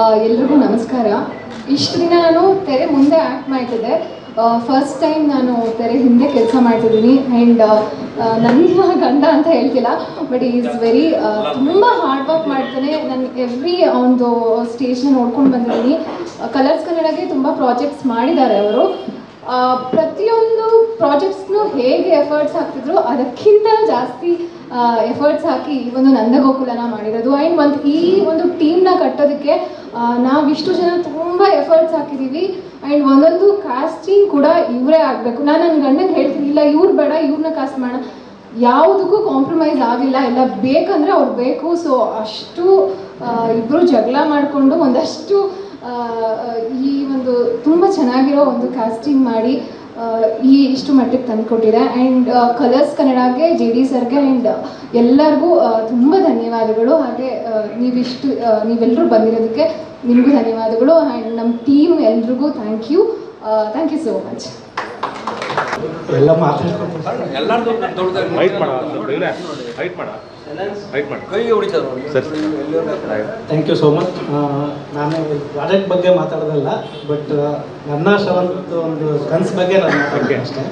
ಎಲ್ರಿಗೂ ನಮಸ್ಕಾರ. ಇಷ್ಟು ದಿನ ನಾನು ತೆರೆ ಮುಂದೆ ಆ್ಯಕ್ಟ್ ಮಾಡ್ತಿದ್ದೆ. ಫಸ್ಟ್ ಟೈಮ್ ನಾನು ತೆರೆ ಹಿಂದೆ ಕೆಲಸ ಮಾಡ್ತಿದ್ದೀನಿ. ಆ್ಯಂಡ್ ನನ್ನ ಗಂಡ ಅಂತ ಹೇಳ್ತಿಲ್ಲ, ಬಟ್ ಈಸ್ ವೆರಿ ತುಂಬ ಹಾರ್ಡ್ ವರ್ಕ್ ಮಾಡ್ತಾನೆ. ನಾನು ಎವ್ರಿ ಒಂದು ಸ್ಟೇಜ್ನ ನೋಡ್ಕೊಂಡು ಬಂದಿದ್ದೀನಿ. ಕಲರ್ಸ್ ಕನ್ನಡಗೆ ತುಂಬ ಪ್ರಾಜೆಕ್ಟ್ಸ್ ಮಾಡಿದ್ದಾರೆ ಅವರು. ಪ್ರತಿಯೊಂದು ಪ್ರಾಜೆಕ್ಟ್ಸ್ನು ಹೇಗೆ ಎಫರ್ಟ್ಸ್ ಹಾಕ್ತಿದ್ರು ಅದಕ್ಕಿಂತ ಜಾಸ್ತಿ ಎಫರ್ಟ್ಸ್ ಹಾಕಿ ಈ ಒಂದು ನಂದಗೋಕುಲನ ಮಾಡಿರೋದು. ಆ್ಯಂಡ್ ಈ ಒಂದು ಟೀಮ್ನ ಕಟ್ಟೋದಕ್ಕೆ ನಾವಿಷ್ಟು ಜನ ತುಂಬ ಎಫರ್ಟ್ಸ್ ಹಾಕಿದ್ದೀವಿ. ಆ್ಯಂಡ್ ಒಂದೊಂದು ಕಾಸ್ಟಿಂಗ್ ಕೂಡ ಇವರೇ ಆಗಬೇಕು. ನಾನು ನನ್ನ ಗಂಡಂಗೆ ಹೇಳ್ತೀನಿ, ಇಲ್ಲ ಇವ್ರು ಬೇಡ, ಇವ್ರನ್ನ ಕಾಸ್ಟ್ ಮಾಡೋಣ, ಯಾವುದಕ್ಕೂ ಕಾಂಪ್ರಮೈಸ್ ಆಗಿಲ್ಲ, ಎಲ್ಲ ಬೇಕಂದರೆ ಅವ್ರು ಬೇಕು. ಸೊ ಅಷ್ಟು ಇಬ್ಬರು ಜಗಳ ಮಾಡಿಕೊಂಡು ಒಂದಷ್ಟು ಈ ಒಂದು ತುಂಬ ಚೆನ್ನಾಗಿರೋ ಒಂದು ಕಾಸ್ಟಿಂಗ್ ಮಾಡಿ ಇಷ್ಟು ಮಟ್ಟಿಗೆ ತಂದುಕೊಟ್ಟಿದೆ. ಆ್ಯಂಡ್ ಕಲರ್ಸ್ ಕನ್ನಡಗೆ JD ಸರ್ಗೆ ಆ್ಯಂಡ್ ಎಲ್ಲರಿಗೂ ತುಂಬ ಧನ್ಯವಾದಗಳು. ಹಾಗೆ ನೀವೆಲ್ಲರೂ ಬಂದಿರೋದಕ್ಕೆ ನಿಮಗೂ ಧನ್ಯವಾದಗಳು. ಆ್ಯಂಡ್ ನಮ್ಮ ಟೀಮ್ ಎಲ್ರಿಗೂ ಥ್ಯಾಂಕ್ ಯು ಸೋ ಮಚ್. ಎಲ್ಲ ಮಾತಾಡ್ಕೊಂಡು ಥ್ಯಾಂಕ್ ಯು ಸೋ ಮಚ್. ನಾನು ಪ್ರಾಜೆಕ್ಟ್ ಬಗ್ಗೆ ಮಾತಾಡೋದಲ್ಲ, ಬಟ್ ನನ್ನ ಶ್ರವಂತ್ ಒಂದು ಕನಸು ಬಗ್ಗೆ ನಾನು ಮಾತಾಡ್ತೀನಿ ಅಷ್ಟೇ.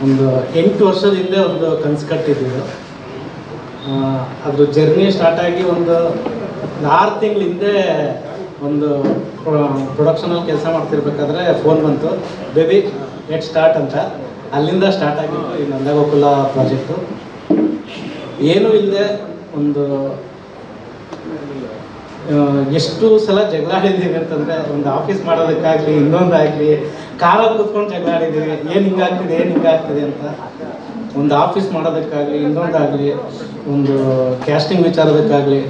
ಒಂದು 8 ವರ್ಷದ ಹಿಂದೆ ಒಂದು ಕನಸು ಕಟ್ಟಿದ್ದೀವಿ. ಅದ್ರ ಜರ್ನಿ ಸ್ಟಾರ್ಟ್ ಆಗಿ ಒಂದು 6 ತಿಂಗಳ ಹಿಂದೆ ಒಂದು ಪ್ರೊಡಕ್ಷನಲ್ಲಿ ಕೆಲಸ ಮಾಡ್ತಿರ್ಬೇಕಾದ್ರೆ ಫೋನ್ ಬಂತು, ಬೇಬಿ ಲೆಟ್ ಸ್ಟಾರ್ಟ್ ಅಂತ. ಅಲ್ಲಿಂದ ಸ್ಟಾರ್ಟ್ ಆಗಿತ್ತು ಈ ನಂದಗೋಕುಲ ಪ್ರಾಜೆಕ್ಟು. ಏನೂ ಇಲ್ಲದೆ ಒಂದು ಎಷ್ಟು ಸಲ ಜಗಳ ಆಡಿದ್ದೀವಿ ಅಂತಂದರೆ, ಒಂದು ಆಫೀಸ್ ಮಾಡೋದಕ್ಕಾಗಲಿ ಇನ್ನೊಂದಾಗಲಿ ಕಾರಲ್ಲಿ ಕೂತ್ಕೊಂಡು ಜಗಳ ಆಡಿದ್ದೀವಿ. ಏನು ಹಿಂಗಾಗ್ತಿದೆ ಅಂತ. ಒಂದು ಆಫೀಸ್ ಮಾಡೋದಕ್ಕಾಗಲಿ ಇನ್ನೊಂದಾಗಲಿ, ಒಂದು ಕ್ಯಾಸ್ಟಿಂಗ್ ವಿಚಾರದಕ್ಕಾಗಲಿ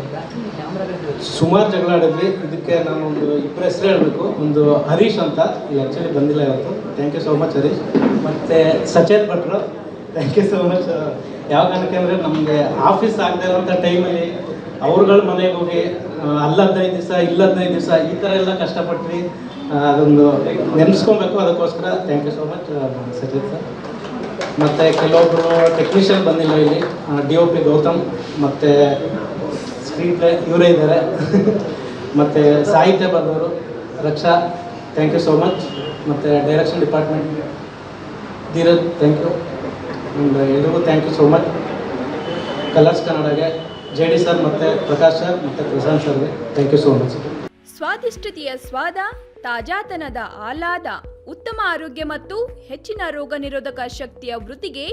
ಸುಮಾರು ಜಗಳ ಆಡಿದ್ವಿ. ಇದಕ್ಕೆ ನಾನು ಒಂದು ಇಬ್ಬರು ಹೆಸರು ಹೇಳಬೇಕು. ಒಂದು ಹರೀಶ್ ಅಂತ, ಇಲ್ಲಿ ಆ್ಯಕ್ಚುಲಿ ಬಂದಿಲ್ಲ ಇವತ್ತು. Thank you so much Harish. ಮತ್ತು ಸಚೇತ್ ಭಟ್ರು, ಥ್ಯಾಂಕ್ ಯು ಸೋ ಮಚ್. ಯಾವ ಕಾರಣಕ್ಕೆ ಅಂದರೆ, ನಮಗೆ ಆಫೀಸ್ ಆಗದೆ ಇರೋಂಥ ಟೈಮಲ್ಲಿ ಅವ್ರುಗಳ ಮನೆಗೆ ಹೋಗಿ ಅಲ್ಲಿ 15 ದಿವಸ ಇಲ್ಲಿ 15 ದಿವಸ ಈ ಥರ ಎಲ್ಲ ಕಷ್ಟಪಟ್ವಿ. ಅದೊಂದು ನೆನೆಸ್ಕೊಬೇಕು. ಅದಕ್ಕೋಸ್ಕರ thank you so much Sachit sir. ಮತ್ತು ಕೆಲವೊಬ್ಬರು ಟೆಕ್ನಿಷಿಯನ್ ಬಂದಿಲ್ಲ ಇಲ್ಲಿ, DOP ಗೌತಮ್ ಮತ್ತು ಸ್ಕ್ರೀನ್ ಪ್ಲೇ ಇವರೇ ಇದ್ದಾರೆ. ಮತ್ತು ಸಾಹಿತ್ಯ ಬಂದವರು Raksha, thank you so much. ಮತ್ತು direction department Dheeraj, thank you. And ಎಲ್ರಿಗೂ thank you so much. Colors ಕನ್ನಡಗೆ JD ಸರ್ ಮತ್ತು ಪ್ರಕಾಶ್ ಸರ್ ಮತ್ತು ಪ್ರಶಾಂತ್ ಸರ್ಗೆ ಥ್ಯಾಂಕ್ ಯು ಸೋ ಮಚ್. ಸ್ವಾದಿಷ್ಟತೆಯ ಸ್ವಾದ, ತಾಜಾತನದ ಆಹ್ಲಾದ, ಉತ್ತಮ ಆರೋಗ್ಯ ಮತ್ತು ಹೆಚ್ಚಿನ ರೋಗ ನಿರೋಧಕ ಶಕ್ತಿಯ ವೃದ್ಧಿಗೆ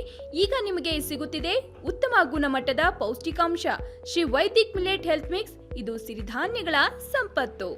ಈಗ ನಿಮಗೆ ಸಿಗುತ್ತಿದೆ ಉತ್ತಮ ಗುಣಮಟ್ಟದ ಪೌಷ್ಟಿಕಾಂಶ Shri Vaidik millet health mix. ಇದು ಸಿರಿಧಾನ್ಯಗಳ ಸಂಪತ್ತು.